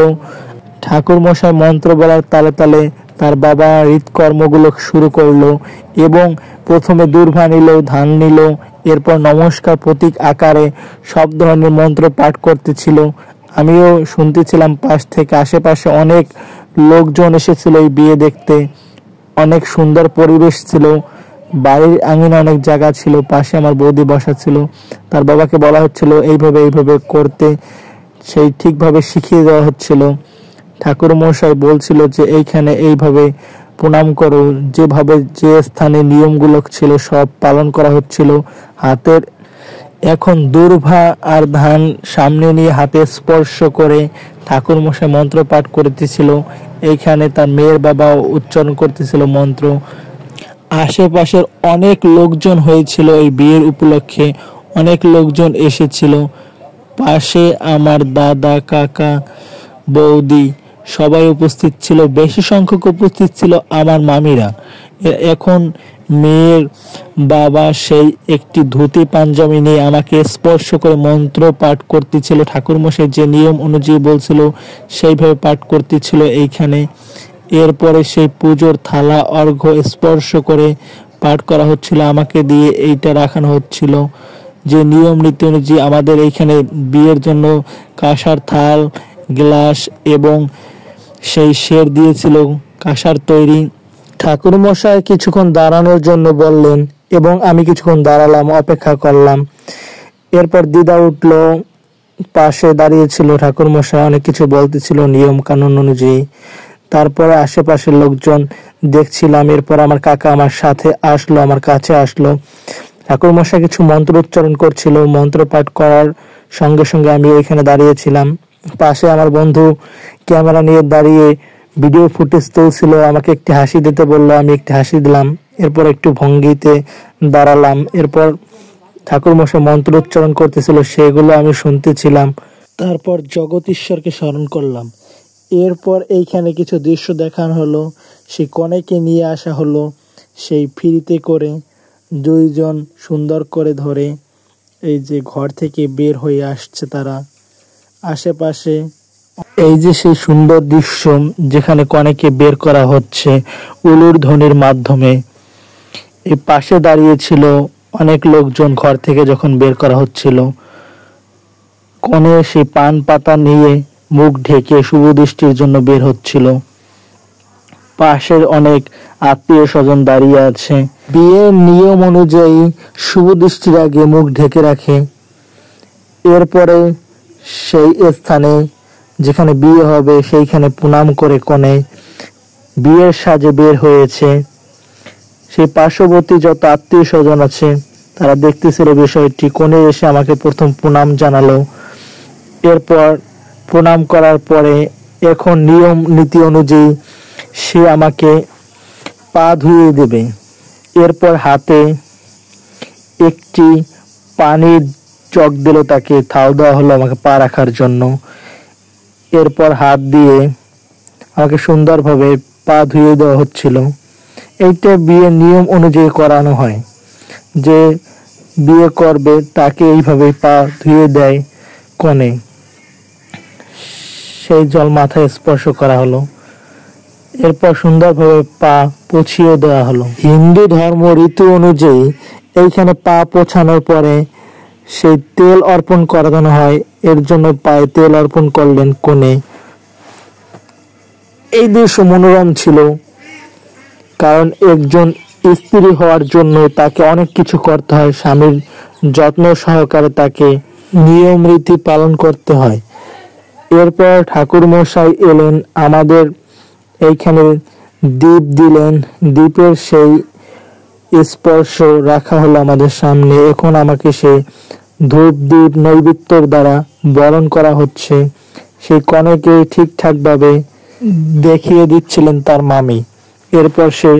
A: ঠাকুর মশাই মন্ত্র বলার তালে তালে তার বাবা হৃৎকর্মগুলো শুরু করলো এবং প্রথমে দূর্ভা নিল, ধান নিল, এরপর নমস্কার প্রতীক আকারে সব ধরনের মন্ত্র পাঠ করতেছিল। আমিও শুনতেছিলাম পাশ থেকে। আশেপাশে অনেক লোকজন এসেছিল এই বিয়ে দেখতে। অনেক সুন্দর পরিবেশ ছিল। বাড়ির আঙিনা অনেক জায়গা ছিল। পাশে আমার বৌদি বসা ছিল। তার বাবাকে বলা হচ্ছিল এইভাবে এইভাবে করতে, সেই ঠিকভাবে শিখিয়ে দেওয়া হচ্ছিল। ঠাকুর মশাই বলছিল যে এইখানে এইভাবে প্রণাম করো। যেভাবে যে স্থানে নিয়মগুলো ছিল সব পালন করা হচ্ছিল। হাতের এখন দূর্ভা আর ধান সামনে নিয়ে হাতে স্পর্শ করে ঠাকুর মশাই মন্ত্র পাঠ করতেছিল। এইখানে তার মেয়ের বাবা উচ্চারণ করতেছিল মন্ত্র। আশেপাশের অনেক লোকজন হয়েছিল এই বিয়ের উপলক্ষে। অনেক লোকজন এসেছিল। পাশে আমার দাদা, কাকা, বৌদি সবাই উপস্থিত ছিল। বেশি সংখ্যক উপস্থিত ছিল আমার মামিরা। এখন মেয়ের বাবা সেই একটি ধুতি পাঞ্জাবি নিয়ে আমাকে স্পর্শ করে মন্ত্র পাঠ করতেছিল। ঠাকুরমশাই যে নিয়ম অনুযায়ী বলছিল সেইভাবে পাঠ করতেছিল এইখানে। এরপরে সেই পুজোর থালা অর্ঘ্য স্পর্শ করে পাঠ করা হচ্ছিল। আমাকে দিয়ে এইটা রাখানো হচ্ছিল যে নিয়ম নীতি অনুযায়ী আমাদের এইখানে বিয়ের জন্য কাঁসার থাল, গ্লাস এবং সেই শের দিয়েছিল কাঁসার তৈরি। ঠাকুর মশাই কিছুক্ষণ দাঁড়ানোর জন্য বললেন এবং আমি কিছুক্ষণ দাঁড়ালাম, অপেক্ষা করলাম। এরপর দিদা উঠলো, পাশে দাঁড়িয়েছিল ঠাকুর মশাই, অনেক কিছু বলতেছিল নিয়ম কানুন অনুযায়ী। তারপরে আশেপাশের লোকজন দেখছিলাম। এরপর আমার কাকা আমার সাথে আসলো, আমার কাছে আসলো। ঠাকুরমশাই কিছু মন্ত্র উচ্চারণ করছিল। মন্ত্র পাঠ করার সঙ্গে সঙ্গে আমি ওইখানে দাঁড়িয়েছিলাম। পাশে আমার বন্ধু ক্যামেরা নিয়ে দাঁড়িয়ে ভিডিও ফুটেজ তুলছিল। আমাকে একটি হাসি দিতে বললো, আমি একটি হাসি দিলাম। এরপর একটু ভঙ্গিতে দাঁড়ালাম। এরপর ঠাকুরমশাই মন্ত্র উচ্চারণ করতেছিল, সেগুলো আমি শুনতেছিলাম। তারপর জগৎ ঈশ্বরকে স্মরণ করলাম। এরপর এইখানে কিছু দৃশ্য দেখানো হলো। সেই কনেকে নিয়ে আসা হলো সেই ফ্রিতে করে, দুইজন সুন্দর করে ধরে এই যে ঘর থেকে বের হয়ে আসছে তারা। আশেপাশে এই যে সেই সুন্দর দৃশ্য যেখানে কনেকে বের করা হচ্ছে উলুর ধ্বনির মাধ্যমে। এই পাশে দাঁড়িয়েছিল অনেক লোকজন ঘর থেকে যখন বের করা হচ্ছিল। কনে সেই পান পাতা নিয়ে মুখ ঢেকে শুভ দৃষ্টির জন্য বের হচ্ছিল। পাশের অনেক আত্মীয় স্বজন দাঁড়িয়ে আছে। বিয়ের নিয়ম অনুযায়ী শুভ দৃষ্টির আগে মুখ ঢেকে রাখে। এরপরে সেই স্থানে যেখানে বিয়ে হবে সেইখানে প্রণাম করে কনে বিয়ের সাজে বের হয়েছে। সেই পার্শ্ববর্তী যত আত্মীয় স্বজন আছে তারা দেখতেছিল বিষয়টি। কনে এসে আমাকে প্রথম প্রণাম জানালো। এরপর প্রণাম করার পরে এখন নিয়ম নীতি অনুযায়ী সে আমাকে পা ধুয়ে দেবে। এরপর হাতে একটি পানির জগ দিল, তাকে থাও দেওয়া হলো আমাকে পা রাখার জন্য। এরপর হাত দিয়ে আমাকে সুন্দরভাবে পা ধুয়ে দেওয়া হচ্ছিল। এইটা বিয়ের নিয়ম অনুযায়ী করানো হয়, যে বিয়ে করবে তাকে এইভাবে পা ধুয়ে দেয় কনে। সেই জল মাথায় স্পর্শ করা হলো। এরপর সুন্দরভাবে পা পছিয়ে দেওয়া হলো। হিন্দু ধর্ম রীতি অনুযায়ী এইখানে পা পোছানোর পরে সেই তেল অর্পণ করানো হয়। এর জন্য পায়ে তেল অর্পণ করলেন কনে। এই দৃশ্য মনোরম ছিল, কারণ একজন স্ত্রী হওয়ার জন্য তাকে অনেক কিছু করতে হয়। স্বামীর যত্ন সহকারে তাকে নিয়ম রীতি পালন করতে হয়। এরপর ঠাকুর মশাই এলেন, আমাদের এইখানে দীপ দিলেন। দীপের সেই স্পর্শ রাখা হলো আমাদের সামনে। এখন আমাকে সেই ধূপ দীপ নৈবেদ্যর দ্বারা বরণ করা হচ্ছে। সেই কনেকে ঠিকঠাক ভাবে দেখিয়ে দিচ্ছিলেন তার মামি। এরপর সে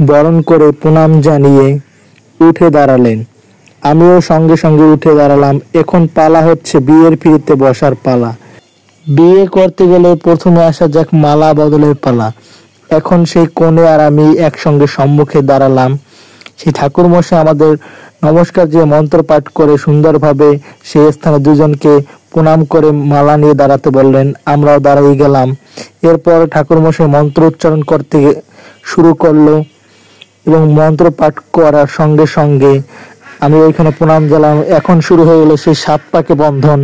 A: বরণ করে প্রণাম জানিয়ে উঠে দাঁড়ালেন। আমিও সঙ্গে সঙ্গে উঠে দাঁড়ালাম। এখন পালা হচ্ছে বিয়ের পিঁড়িতে বসার পালা। বিয়ে করতে গেলে প্রথমে আসা যাক মালা বদলের পালা। এখন সেই কনে আর আমি একসঙ্গে সম্মুখে দাঁড়ালাম। সেই ঠাকুর মশাই আমাদের নমস্কার যে মন্ত্র পাঠ করে সুন্দরভাবে সেই স্থানে দুজনকে প্রণাম করে মালা নিয়ে দাঁড়াতে বললেন। আমরাও দাঁড়িয়ে গেলাম। এরপর ঠাকুর মশাই মন্ত্র উচ্চারণ করতে শুরু করলো এবং মন্ত্র পাঠ করার সঙ্গে সঙ্গে আমি ওইখানে প্রণাম জানালাম। এখন শুরু হয়ে গেল সেই 7 পাকে বন্ধন।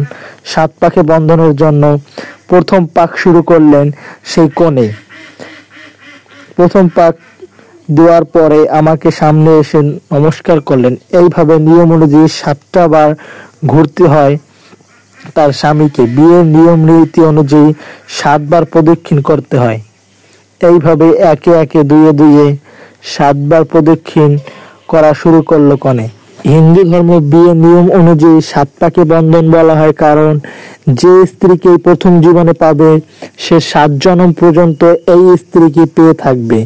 A: 7 পাকে বন্ধনের জন্য প্রথম পাক শুরু করলেন সেই কনে। প্রথম পাক দেওয়ার পরে আমাকে সামনে এসে নমস্কার করলেন। এইভাবে নিয়ম অনুযায়ী 7টা বার ঘুরতে হয় তার স্বামীকে। বিয়ের নিয়ম নীতি অনুযায়ী 7 বার প্রদক্ষিণ করতে হয়। এইভাবে একে একে দুয়ে দুয়ে 7 বার প্রদক্ষিণ করা শুরু করলো কনে। হিন্দু ধর্ম বিয়ের নিয়ম অনুযায়ী 7 পাকে বন্ধন বলা হয়, কারণ যে স্ত্রীকে প্রথম জীবনে পাবে সে 7 জন্ম পর্যন্ত এই স্ত্রীকে পেয়ে থাকবে।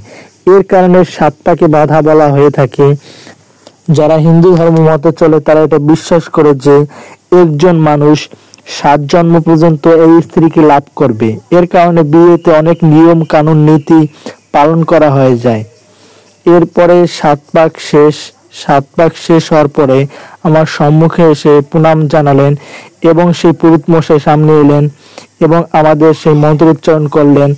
A: এর কারণে 7 পাকে বাধা বলা হয়ে থাকে। যারা হিন্দু ধর্ম মতে চলে তারা এটা বিশ্বাস করে যে একজন মানুষ 7 জন্ম পর্যন্ত এই স্ত্রীকে লাভ করবে। এর কারণে বিয়েতে অনেক নিয়ম কানুন নীতি পালন করা হয়ে যায়। এরপরে 7 পাক শেষ। 7 পাক শেষ হওয়ার পরে আমার সম্মুখে এসে প্রণাম জানালেন এবং সেই পুরোহিত মশাই সামনে এলেন এবং আমাদের সেই মন্ত্র উচ্চারণ করলেন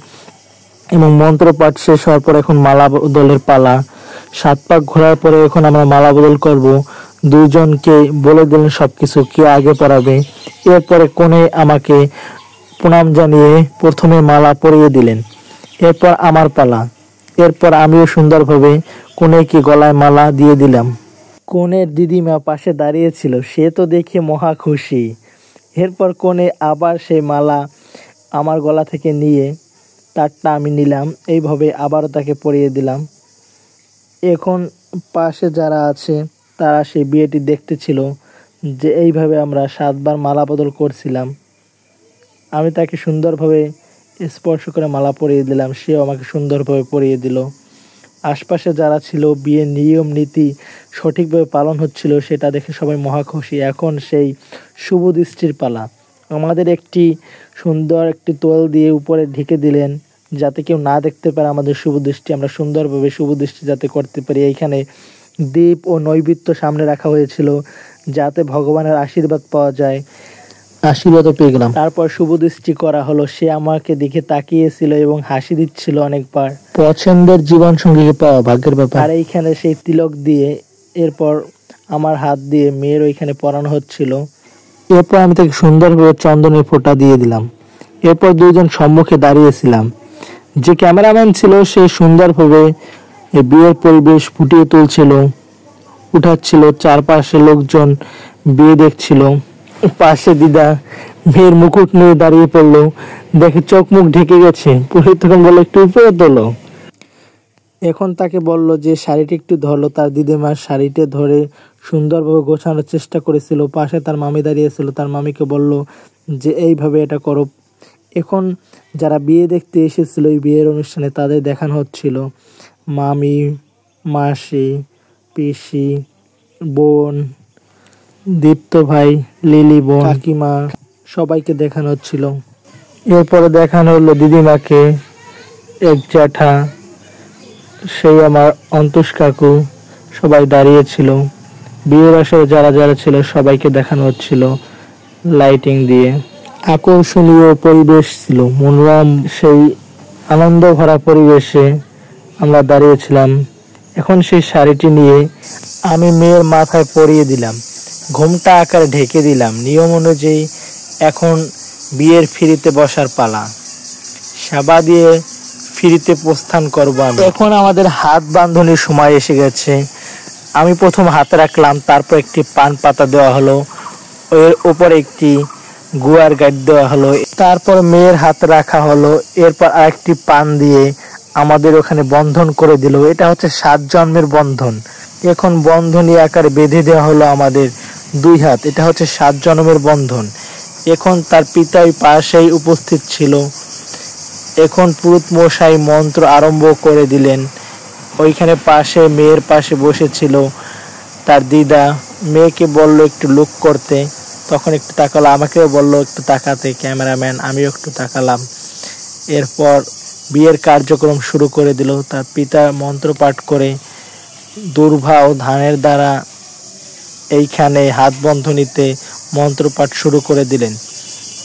A: এবং মন্ত্র পাঠ শেষ হওয়ার পর এখন মালা বদলের পালা। 7 পাক ঘোরার পরে এখন আমরা মালা বদল করব। দুইজনকে বলে দিলেন সবকিছু, কে আগে পরাবে। এরপরে কোণে আমাকে প্রণাম জানিয়ে প্রথমে মালা পরিয়ে দিলেন। এরপর আমার পালা। এরপর আমিও সুন্দরভাবে কনেকে গলায় মালা দিয়ে দিলাম। কনের দিদিমা পাশে দাঁড়িয়েছিল, সে তো দেখে মহা খুশি। এরপর কনে আবার সেই মালা আমার গলা থেকে নিয়ে তারটা আমি নিলাম, এইভাবে আবারও তাকে পরিয়ে দিলাম। এখন পাশে যারা আছে তারা সেই বিয়েটি দেখতেছিল যে এইভাবে আমরা 7 বার মালা বদল করছিলাম। আমি তাকে সুন্দরভাবে স্পর্শ করে মালা পরিয়ে দিলাম, সেও আমাকে সুন্দরভাবে পরিয়ে দিল। আশপাশে যারা ছিল বিয়ের নিয়ম নীতি সঠিকভাবে পালন হচ্ছিল সেটা দেখে সবাই মহা খুশি। এখন সেই শুভ দৃষ্টির পালা। আমাদের একটি সুন্দর একটি তোয়াল দিয়ে উপরে ঢেকে দিলেন যাতে কেউ না দেখতে পারে আমাদের শুভ দৃষ্টি, আমরা সুন্দরভাবে শুভ দৃষ্টি যাতে করতে পারি। এইখানে দীপ ও নৈবেদ্য সামনে রাখা হয়েছিল যাতে ভগবানের আশীর্বাদ পাওয়া যায়। আশীর্বাদও পেয়ে গেলাম। তারপর শুভ দৃষ্টি করা হলো। সে আমাকে দেখে তাকিয়েছিল এবং হাসি দিচ্ছিল অনেকবার। পছন্দের জীবন সঙ্গীকে পাওয়া ভাগ্যের ব্যাপার। আর এইখানে সেই তিলক দিয়ে এরপর আমার হাত দিয়ে মেয়ের ওইখানে পরানো হচ্ছিল। এরপর আমি তাকে সুন্দরভাবে চন্দনের ফোঁটা দিয়ে দিলাম। এরপর দুইজন সম্মুখে দাঁড়িয়েছিলাম। যে ক্যামেরাম্যান ছিল সে সুন্দরভাবে বিয়ের পরিবেশ ফুটিয়ে তুলছিল, উঠাচ্ছিল। চারপাশে লোকজন বিয়ে দেখছিল। পাশে দিদা মেয়ের মুকুট নিয়ে দাঁড়িয়ে পড়লো, দেখে চোখ মুখ ঢেকে গেছে। পুরোহিত তখন বললো একটু উপরে তোলো। এখন তাকে বলল যে শাড়িটি একটু ধরলো। তার দিদিমার শাড়িতে ধরে সুন্দরভাবে গোছানোর চেষ্টা করেছিল। পাশে তার মামি দাঁড়িয়েছিল, তার মামিকে বলল যে এইভাবে এটা করো। এখন যারা বিয়ে দেখতে এসেছিল এই বিয়ের অনুষ্ঠানে তাদের দেখানো হচ্ছিল। মামি, মাসি, পিসি, বোন, দীপ্ত ভাই, লিলি বোন, কাকিমা সবাইকে দেখানো হচ্ছিল। এরপরে দেখানো হলো দিদিমাকে, এক জ্যাঠা, সেই আমার অন্তোষ কাকু, সবাই দাঁড়িয়েছিল। বিয়ের আসরে যারা যারা ছিল সবাইকে দেখানো হচ্ছিল লাইটিং দিয়ে। আকর্ষণীয় পরিবেশ ছিল, মনোরম সেই আনন্দ ভরা পরিবেশে আমরা দাঁড়িয়েছিলাম। এখন সেই শাড়িটি নিয়ে আমি মেয়ের মাথায় পরিয়ে দিলাম, ঘোমটা আকারে ঢেকে দিলাম। নিয়ম অনুযায়ী এখন বিয়ের ফিরিতে বসার পালা। সেবা দিয়ে ফিরিতে প্রস্থান করবো আমি। এখন আমাদের হাত বাঁধনের সময় এসে গেছে। আমি প্রথম হাতে রাখলাম, তারপর একটি পান পাতা দেওয়া হলো, এর উপর একটি গুয়ার গাছ দেওয়া হলো, তারপর মেয়ের হাত রাখা হলো। এরপর আরেকটি পান দিয়ে আমাদের ওখানে বন্ধন করে দিল। এটা হচ্ছে 7 জন্মের বন্ধন। এখন বন্ধনী আকারে বেঁধে দেওয়া হলো আমাদের 2 হাত। এটা হচ্ছে 7 জন্মের বন্ধন। এখন তার পিতা ওই পাশেই উপস্থিত ছিল। এখন পুরোহিত মশাই মন্ত্র আরম্ভ করে দিলেন। ওইখানে পাশে মেয়ের পাশে বসেছিল তার দিদা, মেয়েকে বলল একটু লুক করতে, তখন একটু তাকালো। আমাকেও বলল একটু তাকাতে ক্যামেরাম্যান, আমিও একটু তাকালাম। এরপর বিয়ের কার্যক্রম শুরু করে দিল। তার পিতা মন্ত্র পাঠ করে দুর্ভা ও ধানের দ্বারা এইখানে হাত বন্ধনীতে মন্ত্রপাঠ শুরু করে দিলেন।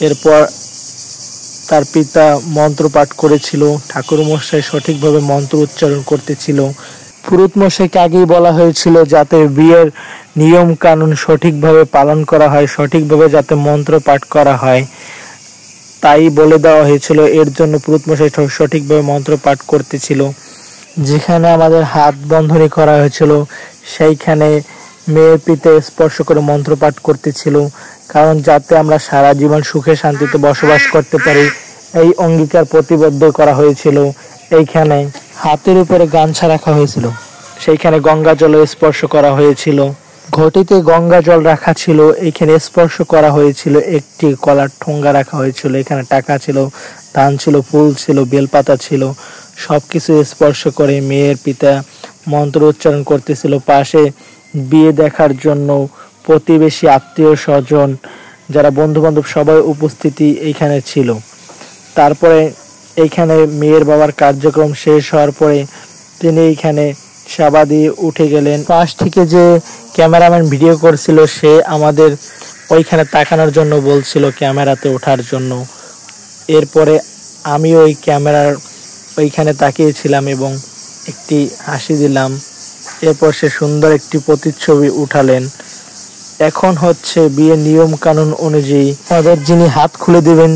A: এরপর তার পিতা মন্ত্র পাঠ করেছিল, ঠাকুর মশাই সঠিকভাবে মন্ত্র উচ্চারণ করতেছিল। পুরোহিত মশাইকে আগেই বলা হয়েছিল যাতে বিয়ের নিয়ম কানুন সঠিকভাবে পালন করা হয়, সঠিকভাবে যাতে মন্ত্র পাঠ করা হয়, তাই বলে দেওয়া হয়েছিল। এর জন্য পুরোহিত মশাই সঠিকভাবে মন্ত্র পাঠ করতেছিল। যেখানে আমাদের হাত বন্ধনী করা হয়েছিল সেইখানে মেয়ের পিতা স্পর্শ করে মন্ত্র পাঠ করতেছিল, কারণ যাতে আমরা সারা জীবন সুখে শান্তিতে বসবাস করতে পারি এই অঙ্গীকার প্রতিবদ্ধ করা হয়েছিল। এইখানে হাতের উপরে গামছা রাখা হয়েছিল, সেইখানে গঙ্গা জল স্পর্শ করা হয়েছিল। ঘটিতে গঙ্গা জল রাখা ছিল, এইখানে স্পর্শ করা হয়েছিল। একটি কলার ঠোঙ্গা রাখা হয়েছিল, এখানে টাকা ছিল, ধান ছিল, ফুল ছিল, বেলপাতা ছিল। সবকিছু স্পর্শ করে মেয়ের পিতা মন্ত্র উচ্চারণ করতেছিল। পাশে বিয়ে দেখার জন্য প্রতিবেশী, আত্মীয় স্বজন, যারা বন্ধু বান্ধব সবাই উপস্থিতি এইখানে ছিল। তারপরে এইখানে মেয়ের বাবার কার্যক্রম শেষ হওয়ার পরে তিনি এইখানে সেবা দিয়ে উঠে গেলেন। পাশ থেকে যে ক্যামেরাম্যান ভিডিও করছিল সে আমাদের ওইখানে তাকানোর জন্য বলছিল, ক্যামেরাতে ওঠার জন্য। এরপরে আমি ওই ক্যামেরার ওইখানে তাকিয়েছিলাম এবং একটি হাসি দিলাম। এরপর সে সুন্দর একটি প্রতিচ্ছবি উঠালেন। এখন হচ্ছে বিয়ের নিয়ম কানুন অনুযায়ী আমাদের যিনি হাত খুলে দিবেন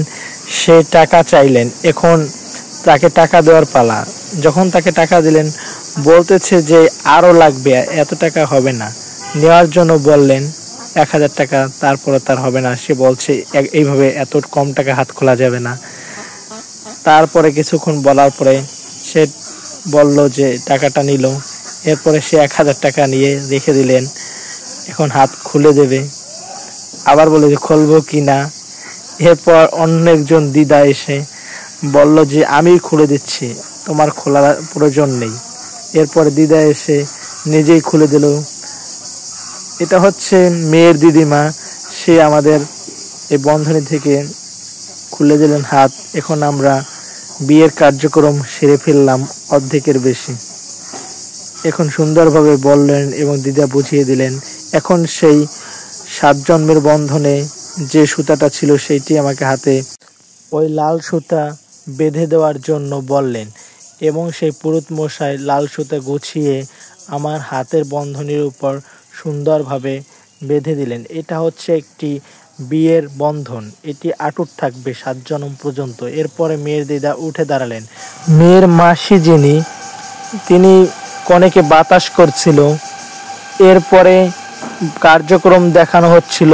A: সে টাকা চাইলেন। এখন তাকে টাকা দেওয়ার পালা। যখন তাকে টাকা দিলেন বলতেছে যে আরো লাগবে, এত টাকা হবে না। নেওয়ার জন্য বললেন 1000 টাকা, তারপরে তার হবে না। সে বলছে এইভাবে এত কম টাকা হাত খোলা যাবে না। তারপরে কিছুক্ষণ বলার পরে সে বলল যে টাকাটা নিল। এরপরে সে 1000 টাকা নিয়ে রেখে দিলেন। এখন হাত খুলে দেবে, আবার বলে যে খুলবো কি না। এরপর অন্য একজন দিদা এসে বলল যে আমি খুলে দিচ্ছি, তোমার খোলার প্রয়োজন নেই। এরপরে দিদা এসে নিজেই খুলে দিল। এটা হচ্ছে মেয়ের দিদিমা, সে আমাদের এই বন্ধনী থেকে খুলে দিলেন হাত। এখন আমরা বিয়ের কার্যক্রম সেরে ফেললাম অর্ধেকের বেশি। এখন সুন্দরভাবে বললেন এবং দিদা বুঝিয়ে দিলেন। এখন সেই 7 জন্মের বন্ধনে যে সুতাটা ছিল সেইটি আমাকে হাতে ওই লাল সুতা বেঁধে দেওয়ার জন্য বললেন এবং সেই পুরোহিত মশাই লাল সুতা গুছিয়ে আমার হাতের বন্ধনীর উপর সুন্দরভাবে বেঁধে দিলেন। এটা হচ্ছে একটি বিয়ের বন্ধন, এটি অটুট থাকবে 7 জন্ম পর্যন্ত। এরপরে মেয়ের দিদা উঠে দাঁড়ালেন। মেয়ের মাসি যিনি, তিনি কনেকে বাতাস করছিল। এরপরে কার্যক্রম দেখানো হচ্ছিল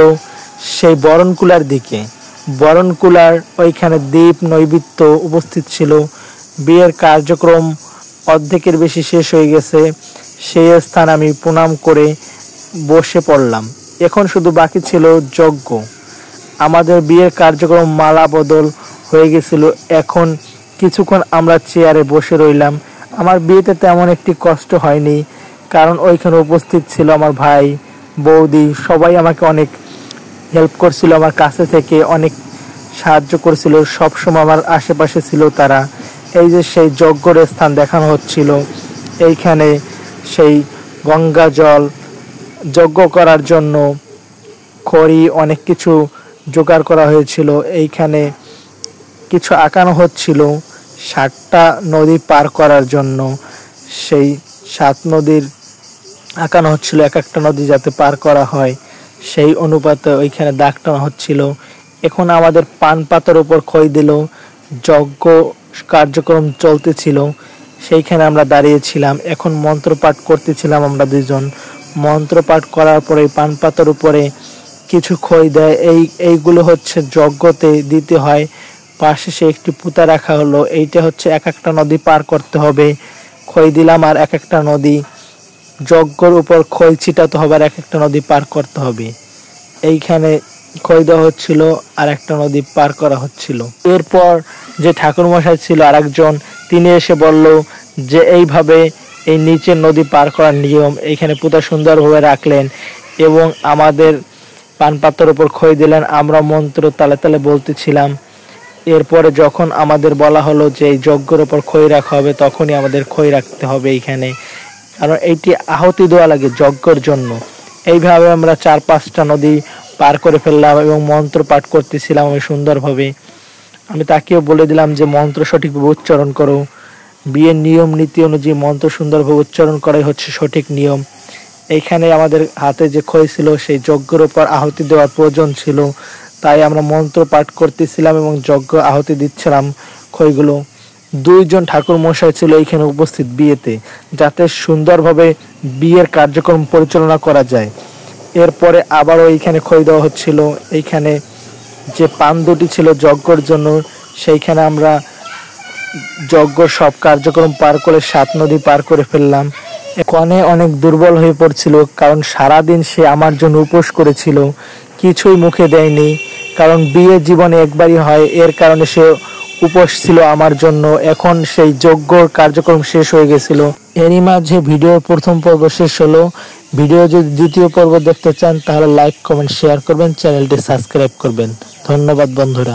A: সেই বরণকুলার দিকে। বরণকুলার ওইখানে দীপ নৈবেদ্য উপস্থিত ছিল। বিয়ের কার্যক্রম অর্ধেকের বেশি শেষ হয়ে গেছে। সেই স্থান আমি প্রণাম করে বসে পড়লাম। এখন শুধু বাকি ছিল যজ্ঞ। আমাদের বিয়ের কার্যক্রম মালা বদল হয়ে গেছিল। এখন কিছুক্ষণ আমরা চেয়ারে বসে রইলাম। আমার বিয়েতে তেমন একটি কষ্ট হয়নি, কারণ ওইখানে উপস্থিত ছিল আমার ভাই, বৌদি, সবাই আমাকে অনেক হেল্প করছিল, আমার কাছে থেকে অনেক সাহায্য করছিল, সবসময় আমার আশেপাশে ছিল তারা। এই যে সেই যজ্ঞর স্থান দেখানো হচ্ছিল, এইখানে সেই গঙ্গা জল যজ্ঞ করার জন্য খড়ি অনেক কিছু জোগাড় করা হয়েছিল। এইখানে কিছু আঁকানো হচ্ছিল 7টা নদী পার করার জন্য। সেই 7 নদীর আঁকানো হচ্ছিল, এক একটা নদী যাতে পার করা হয় সেই অনুপাতে ওইখানে দাগ টানা হচ্ছিল। এখন আমাদের পান পাতার উপর খই দিল, যজ্ঞ কার্যক্রম চলতেছিল, সেইখানে আমরা দাঁড়িয়েছিলাম। এখন মন্ত্রপাঠ করতেছিলাম আমরা দুজন। মন্ত্রপাঠ করার পরে পান পাতার উপরে কিছু খই দেয়। এইগুলো হচ্ছে যজ্ঞতে দিতে হয়। পাশে সে একটি পুঁতা রাখা হলো, এইটা হচ্ছে এক একটা নদী পার করতে হবে। খই দিলাম আর এক একটা নদী যজ্ঞর উপর খই ছিটাতে হবে, আর এক একটা নদী পার করতে হবে। এইখানে খই দেওয়া হচ্ছিল আর একটা নদী পার করা হচ্ছিল। এরপর যে ঠাকুর মশাই ছিল আরেকজন, তিনি এসে বলল যে এইভাবে এই নিচের নদী পার করার নিয়ম। এইখানে পুঁতা সুন্দরভাবে রাখলেন এবং আমাদের পান পাতার উপর খই দিলেন। আমরা মন্ত্র তালে তালে বলতেছিলাম। এরপরে যখন আমাদের বলা হলো যে এই যজ্ঞের উপর খই রাখা হবে, তখনই আমাদের খই রাখতে হবে এইখানে, কারণ এইটি আহুতি দেওয়া লাগে যজ্ঞের জন্য। এইভাবে আমরা 4-5টা নদী পার করে ফেললাম এবং মন্ত্র পাঠ করতেছিলাম আমি সুন্দরভাবে। আমি তাকেও বলে দিলাম যে মন্ত্র সঠিকভাবে উচ্চারণ করো। বিয়ের নিয়ম নীতি অনুযায়ী মন্ত্র সুন্দরভাবে উচ্চারণ করাই হচ্ছে সঠিক নিয়ম। এইখানে আমাদের হাতে যে খই ছিল সেই যজ্ঞের উপর আহুতি দেওয়ার প্রয়োজন ছিল, তাই আমরা মন্ত্র পাঠ করতেছিলাম এবং যজ্ঞ আহুতি দিচ্ছিলাম খইগুলো। 2 জন ঠাকুর মশাই ছিল এইখানে উপস্থিত বিয়েতে, যাতে সুন্দরভাবে বিয়ের কার্যক্রম পরিচালনা করা যায়। এরপরে আবারও এইখানে খই দেওয়া হচ্ছিল। এইখানে যে পান দুটি ছিল যজ্ঞর জন্য, সেইখানে আমরা যজ্ঞ সব কার্যক্রম পার করে 7 নদী পার করে ফেললাম। কনে অনেক দুর্বল হয়ে পড়ছিল, কারণ সারাদিন সে আমার জন্য উপোস করেছিল, কিছুই মুখে দেয়নি, কারণ বিয়ে জীবনে একবারই হয়, এর কারণে সে উপোস ছিল আমার জন্য। এখন সেই যজ্ঞ কার্যক্রম শেষ হয়ে গেছিল। এরই মাঝে ভিডিওর প্রথম পর্ব শেষ হলো। ভিডিও যদি দ্বিতীয় পর্ব দেখতে চান তাহলে লাইক, কমেন্ট, শেয়ার করবেন, চ্যানেলটি সাবস্ক্রাইব করবেন। ধন্যবাদ বন্ধুরা।